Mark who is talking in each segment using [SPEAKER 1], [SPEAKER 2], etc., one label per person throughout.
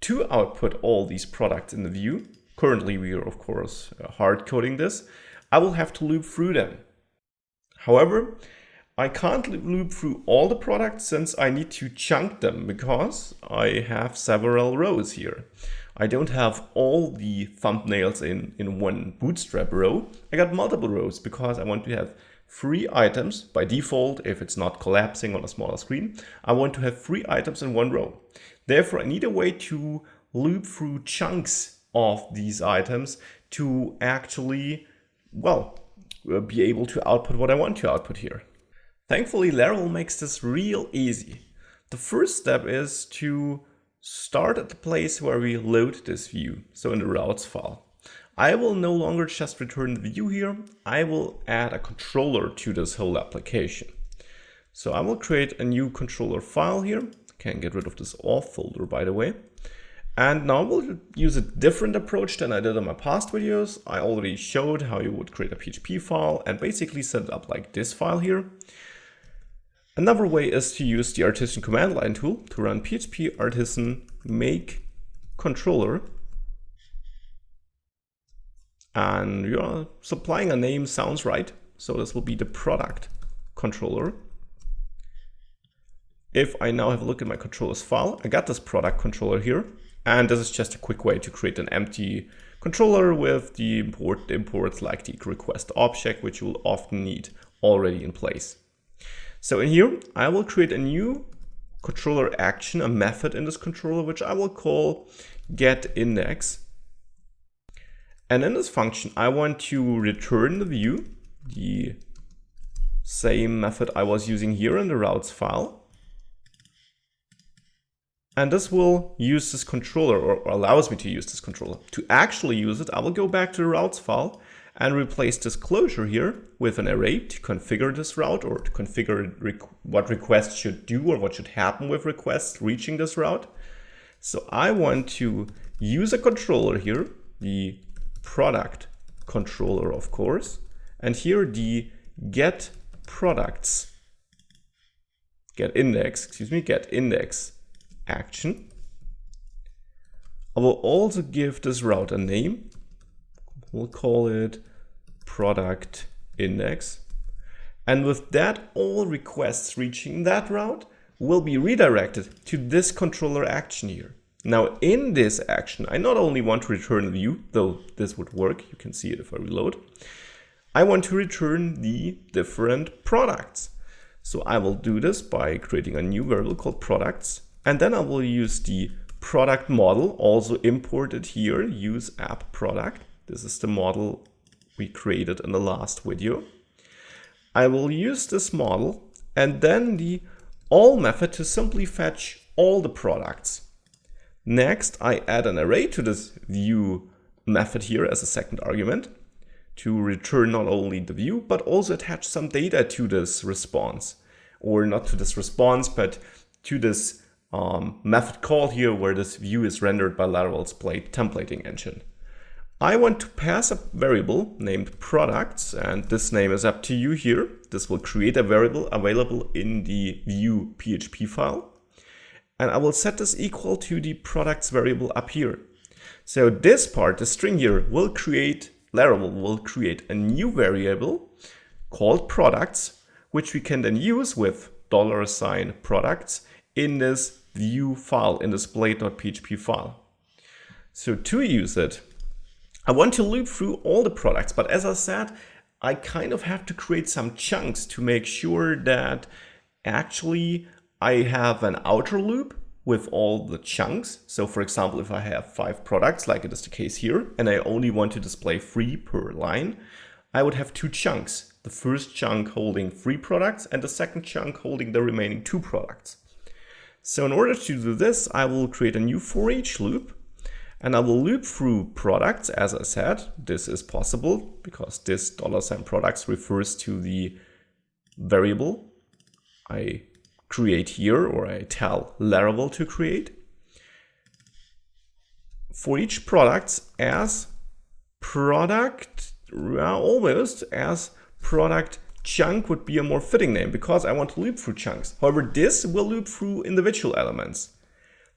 [SPEAKER 1] to output all these products in the view, currently we are of course hard coding this, I will have to loop through them. However, I can't loop through all the products since I need to chunk them because I have several rows here. I don't have all the thumbnails in one bootstrap row. I got multiple rows because I want to have 3 items by default. If it's not collapsing on a smaller screen, I want to have 3 items in one row. Therefore, I need a way to loop through chunks of these items to actually, well, be able to output what I want to output here. Thankfully, Laravel makes this real easy. The first step is to start at the place where we load this view, so in the routes file. I will no longer just return the view here, I will add a controller to this whole application. So I will create a new controller file here, can get rid of this auth folder by the way. And now we'll use a different approach than I did in my past videos. I already showed how you would create a PHP file and basically set it up like this file here. Another way is to use the artisan command line tool to run php artisan make controller. And you're supplying a name sounds right. So this will be the product controller. If I now have a look at my controllers file, I got this product controller here. And this is just a quick way to create an empty controller with the imports like the request object, which you will often need already in place. So in here, I will create a new controller action, a method in this controller, which I will call getIndex. And in this function, I want to return the view, the same method I was using here in the routes file. And this will use this controller, or allows me to use this controller. To actually use it, I will go back to the routes file and replace this closure here with an array to configure this route, or to configure what requests should do or what should happen with requests reaching this route. So I want to use a controller here, the product controller, of course, and here the getIndex action. I will also give this route a name. We'll call it product index. And with that, all requests reaching that route will be redirected to this controller action here. Now in this action, I not only want to return the view, though this would work, you can see it if I reload. I want to return the different products. So I will do this by creating a new variable called products. And then I will use the product model, also imported here, use app product. This is the model we created in the last video. I will use this model and then the all method to simply fetch all the products. Next, I add an array to this view method here as a second argument to return not only the view, but also attach some data to this response. Or not to this response, but to this method call here where this view is rendered by Laravel's templating engine. I want to pass a variable named products, and this name is up to you here. This will create a variable available in the view PHP file. And I will set this equal to the products variable up here. So this part, the string here, Laravel will create a new variable called products, which we can then use with $products in this view file, in this blade.php file. So to use it, I want to loop through all the products, but as I said, I kind of have to create some chunks to make sure that actually I have an outer loop with all the chunks. So for example, if I have 5 products, like it is the case here, and I only want to display 3 per line, I would have 2 chunks. The first chunk holding 3 products and the second chunk holding the remaining 2 products. So in order to do this, I will create a new for each loop and I will loop through products. As I said, this is possible because this $products refers to the variable I create here, or I tell Laravel to create. For each product as product, almost as product chunk would be a more fitting name because I want to loop through chunks. However, this will loop through individual elements.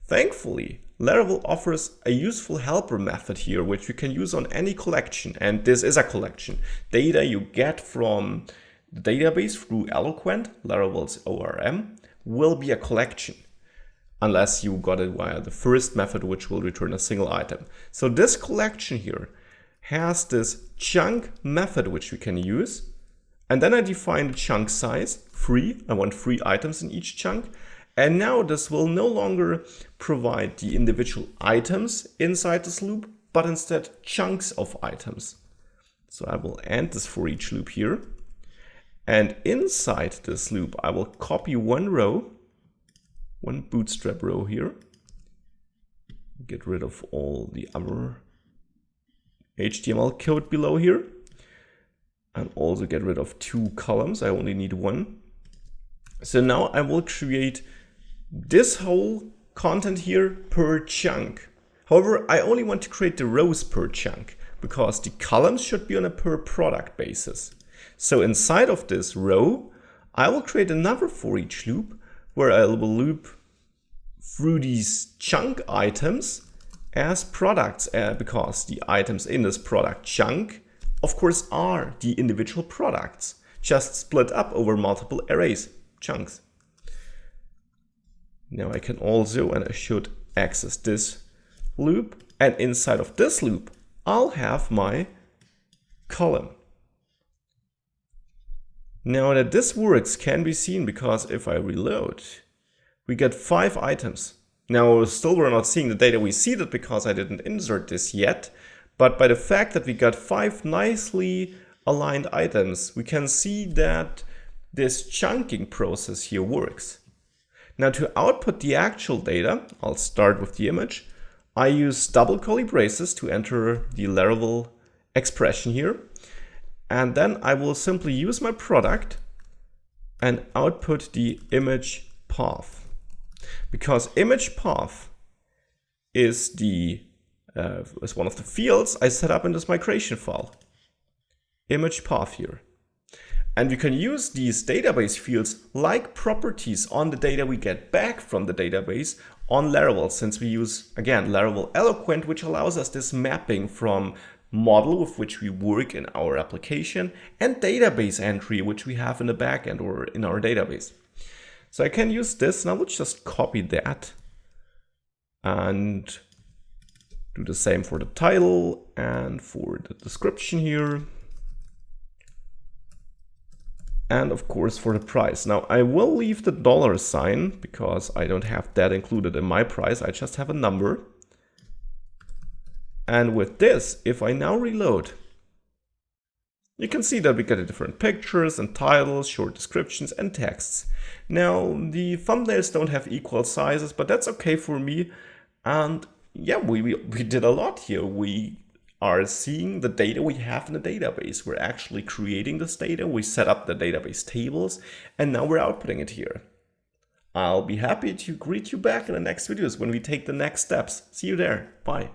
[SPEAKER 1] Thankfully, Laravel offers a useful helper method here, which you can use on any collection. And this is a collection. Data you get from the database through Eloquent, Laravel's ORM, will be a collection, unless you got it via the first method, which will return a single item. So this collection here has this chunk method, which we can use. And then I define the chunk size, 3. I want 3 items in each chunk. And now this will no longer provide the individual items inside this loop, but instead chunks of items. So I will end this for each loop here. And inside this loop, I will copy one row, one bootstrap row here. Get rid of all the other HTML code below here. And also get rid of 2 columns. I only need 1. So now I will create this whole content here per chunk. However, I only want to create the rows per chunk because the columns should be on a per product basis. So inside of this row, I will create another for each loop where I will loop through these chunk items as products because the items in this product chunk, of course, are the individual products, just split up over multiple arrays, chunks. Now I can also, and I should access this loop, and inside of this loop, I'll have my column. Now that this works can be seen because if I reload, we get 5 items. Now still we're not seeing the data we seeded because I didn't insert this yet, but by the fact that we got 5 nicely aligned items, we can see that this chunking process here works. Now to output the actual data, I'll start with the image. I use double curly braces to enter the Laravel expression here. And then I will simply use my product and output the image path. Because image path is one of the fields I set up in this migration file. Image path here. And we can use these database fields like properties on the data we get back from the database on Laravel, since we use, again, Laravel Eloquent, which allows us this mapping from model with which we work in our application and database entry, which we have in the backend or in our database. So I can use this, and I will just copy that and do the same for the title and for the description here. And of course for the price. Now I will leave the $sign because I don't have that included in my price. I just have a number. And with this, if I now reload, you can see that we get different pictures and titles, short descriptions and texts. Now the thumbnails don't have equal sizes, but that's okay for me. And yeah, we did a lot here. We are seeing the data we have in the database. We're actually creating this data. We set up the database tables, and now we're outputting it here. I'll be happy to greet you back in the next videos when we take the next steps. See you there. Bye.